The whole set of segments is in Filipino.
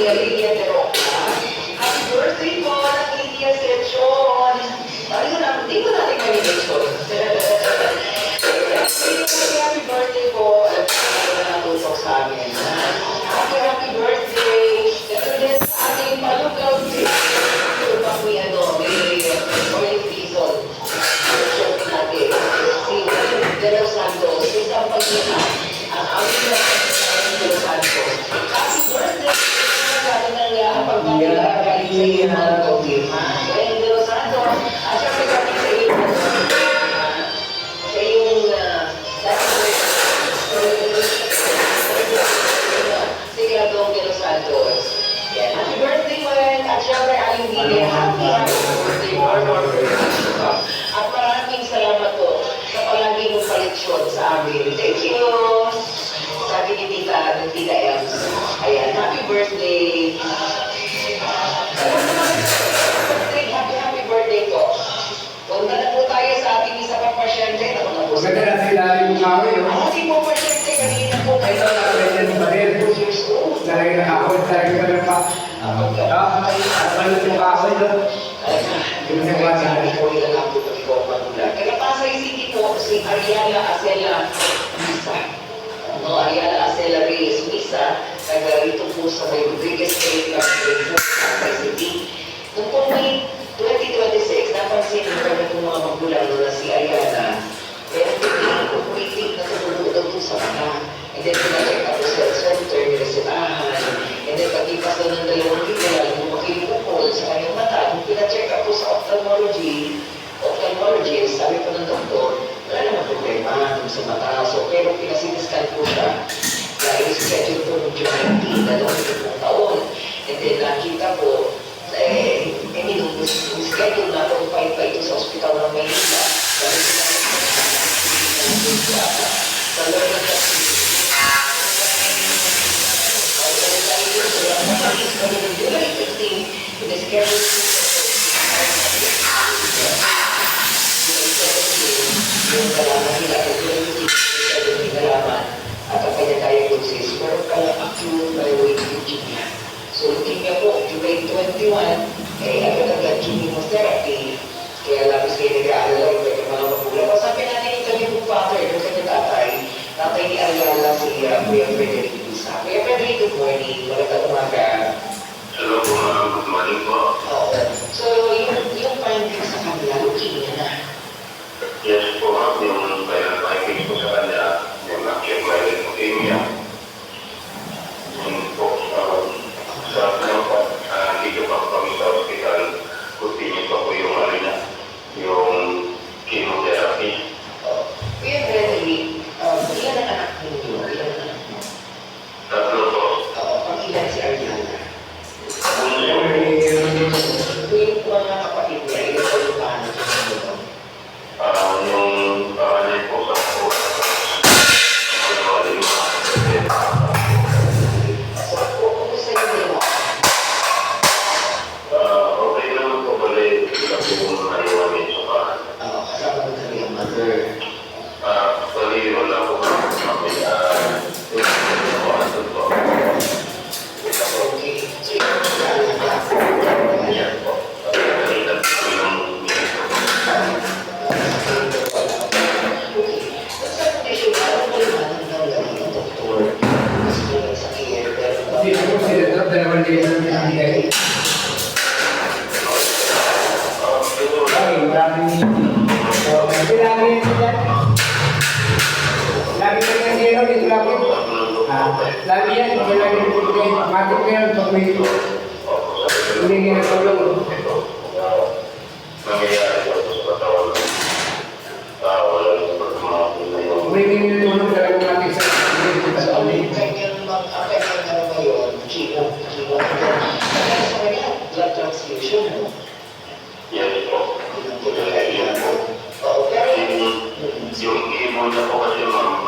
Lilia de Roca. Happy birthday po ng Lilia Sechon. Di ko natin kami-mention. Happy birthday po. Alam ko na natutok sa amin. Happy birthday. Ito din sa ating malugaw din. Ito pa po yan o. May oil season. Show natin. Si De Los Santos. Isang pag-ina. Ang aming De Los Santos. Happy birthday. Sabi ng pagpapila galing sa iyo mga kawin. De Los Santos. At syempre galing sa iyo. Sa iyong Sigladong De Los Santos. Yan. Happy birthday mo rin. At syempre aling Gile. Happy birthday mo. At maraming salamat po sa palagi mong palityon sa amin. Thank you. Sabi ni Tita Ems. Ayan. Happy birthday. Happy birthday po. Punta na po tayo sa ating isa pang pasyente. Maganda na sila yung kawin, no? Ating po pasyente kanina po. Ito na ganyan pa rin. Talagang nakakawin, talagang pa rin pa. At ano yung kawin, no? Hindi mo sa sabi po nila lang po kami po pagmula. Kaya Pasay City po, si Ariana Acela Misa. Ariana Acela Reyes Misa. Taga rito po sa may Rodriguez Street, Pasay City. Noong po may 2026, napansin ko kami po mga magulang na si Ariana. Meron po waiting na tumulong daw po sa mata. And then pinacheck ako sa center, nila sinahan. And then pag-ipas daw ng 2 linggo, makikupol sa kanyang mata. Kung pinacheck ako sa ophthalmologist, sabi po ng doktor, wala naman problema dun sa mata. So, pero pinasiniskan po siya. Dahil schedule po ng June 19, 20 taon. And then nakita po, schedule na po pa ito sa ospital ng Maynila. Dahil sa loob ng July 15, in-schedule yung kalaman nila, yung kalaman at ang kanya-diagnosis, meron pala acute thyroid leukemia. So, leukemia po, July 21, agad-agad chemotherapy, kaya labis kayo nag-aalala yung mga magulang. Sabi natin yung kanyang father, yung kanyang tatay ni Ariana, si Kuya Frederick Isa. Kuya Frederick, good morning. Magandang umaga. Hello po, good morning po. Oo. So, yung findings sa kanila, leukemia na. Yes po, yung findings po sa kanya, yung acute myeloid leukemia. Yun po, sa kanyang po, dito pa kami sa hospital, continue pa po yung yung chemotherapy. Kuya Frederick, ilan ang anak ninyo? Ilan ang anak mo? Tatlo po. Oo, pang-ilan si Ariana? Kung Yung mga kapatid niya, ilan po yung paano sa mga yung pangalan po sa po, kumusta yung demo? okay naman po bali, sila po naiwanin sa bahay. Kasama ng kanyang mother. Bali, wala po kami Okay. So, yung mga yan po. Balitan po yung sa condition, alam mo yung ng doktor, kasi yung sakit, pero Dito po sila, dalawang libo na pinagay. Ay, maraming lagi yan. Lagi ko yung zero dito lagi. Lagi yan, ito lagi yung bibigay. Matik ko yan, pag may hulingi na tulong. nangyayari po sa katawan ng tao, wala yung pagmamahal na yung Hulingi na tulong talagang matik sa So, kanyang ano ngayon, chemo. Kaya sa kanya, blood transfusion, ano? yes po. Oo, pero Yung chemo niya po kasi ma'am,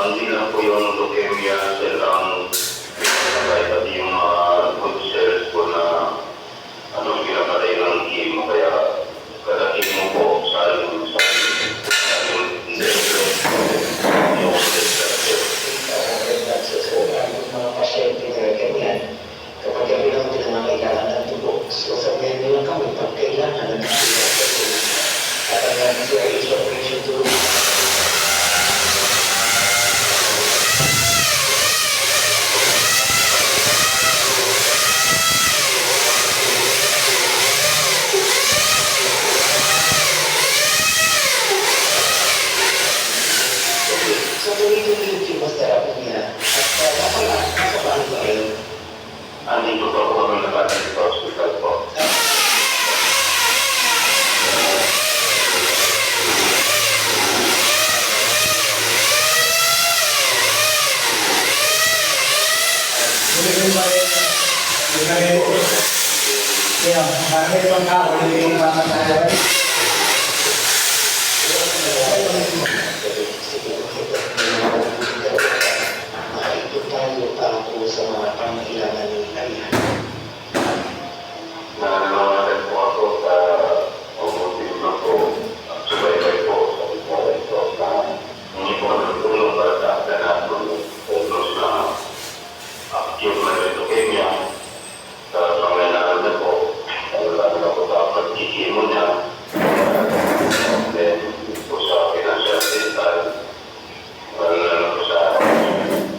hindi lang po yung leukemia cell ang pati yung mga good cells po na pinapatay ng chemo, kaya kada chemo po sa yung mga pasyente na ganyan, kapag Kaya, marami pang tao, hindi yung mga tayo. Maikot tayo para po sa mga pangailangan ni Ariana. Nananawagan po ako sa pamumuno ko at subaybay po sa pagkakas ko na hindi po natutulong para sa akin at mag-focus na acute na leukemia sa pangailangan na po. Lalo na po sa pagkikimo niya. Then, po sa financial assistance, lalo na po sa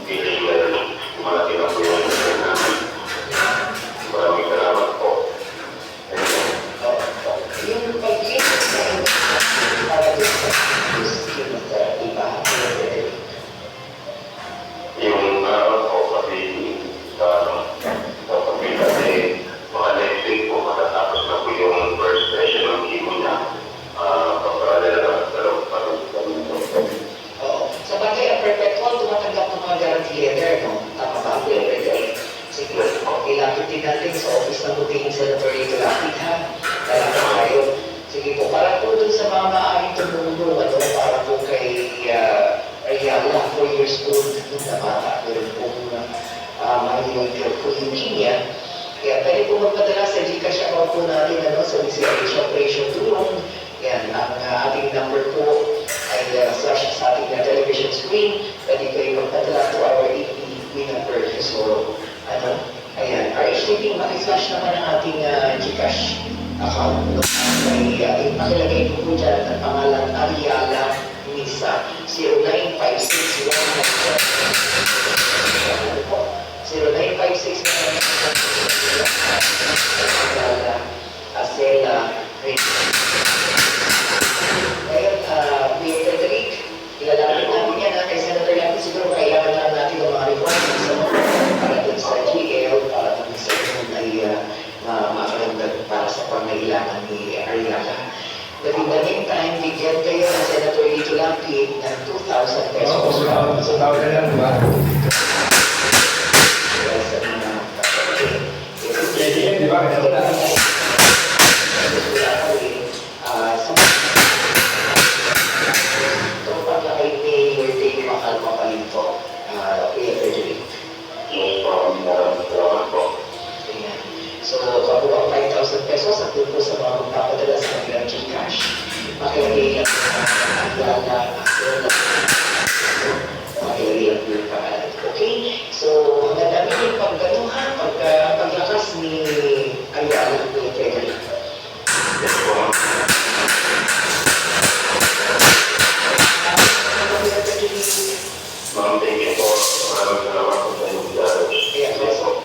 feeling na malaki na po yung namin. Maraming salamat po. Yung pag-ibig sa para din sa chemotherapy ba? Yung po kasi sa pagpila mga next week po matatapos na po yung first session ng chemo niya. Paparala na dalawang parang Oo. Sa bagay, ang perpetual, tumatanggap ng mga guarantee letter, no? Tama ba ang letter? Sige, ilapit din natin sa office ng Butingin Senator Rito Lapid, ha? Kaya po kayo. Sige po, para po dun sa mga maaaring tumulong, ano, para po kay Ayala, 4 years old, nung nabata, meron po myelin po leukemia. Kaya pwede po magpadala sa Gcash account po natin, ano, sa DCRH Operation Tulong. Yan, ang ating number po ay flash sa ating television screen. Pwede kayo magpadala to our AP number. So, ano, ayan, RHTP, maki-flash naman ang ating Gcash account. May pakilagay po po dyan ang pangalan Ariala Misa, 0956 ano po? 0956 Acela ngayon, Kuya Frederick, ilalapit namin yan kay Senator Lapid. Siguro kailangan lang natin ng mga requirements para dun sa GL, para dun sa yun ay makaragdag para sa pangailangan ni Ariana. But in the meantime, bigyan kayo ng Senator Lito Lapid ng 2,000 pesos. Sa tao na lang, ba? Pwede yan, di ba? So, bago ang 5,000 pesos at doon po sa mga magpapadala sa kanilang Gcash, makilagay lang ang Ariana Acela. Makilagay lang po yung pangalan. Okay? So, hanggang namin yung pagganuhan, paglakas ni Ariana Kuya Frederick. Yes po. Ma'am, thank you po. Maraming salamat po sa inyong bilaros. Kaya, yes po.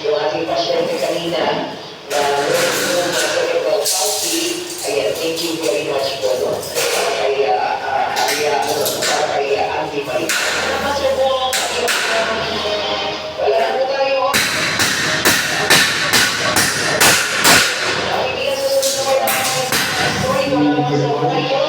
Yung ating pasyente kanina na cerebral palsy, ayan, thank you very much po no? Kay Andy Marie. Salamat sir po. Wala na po tayo. Ang hindi susunod na kayo. Sorry, wala naman sa mga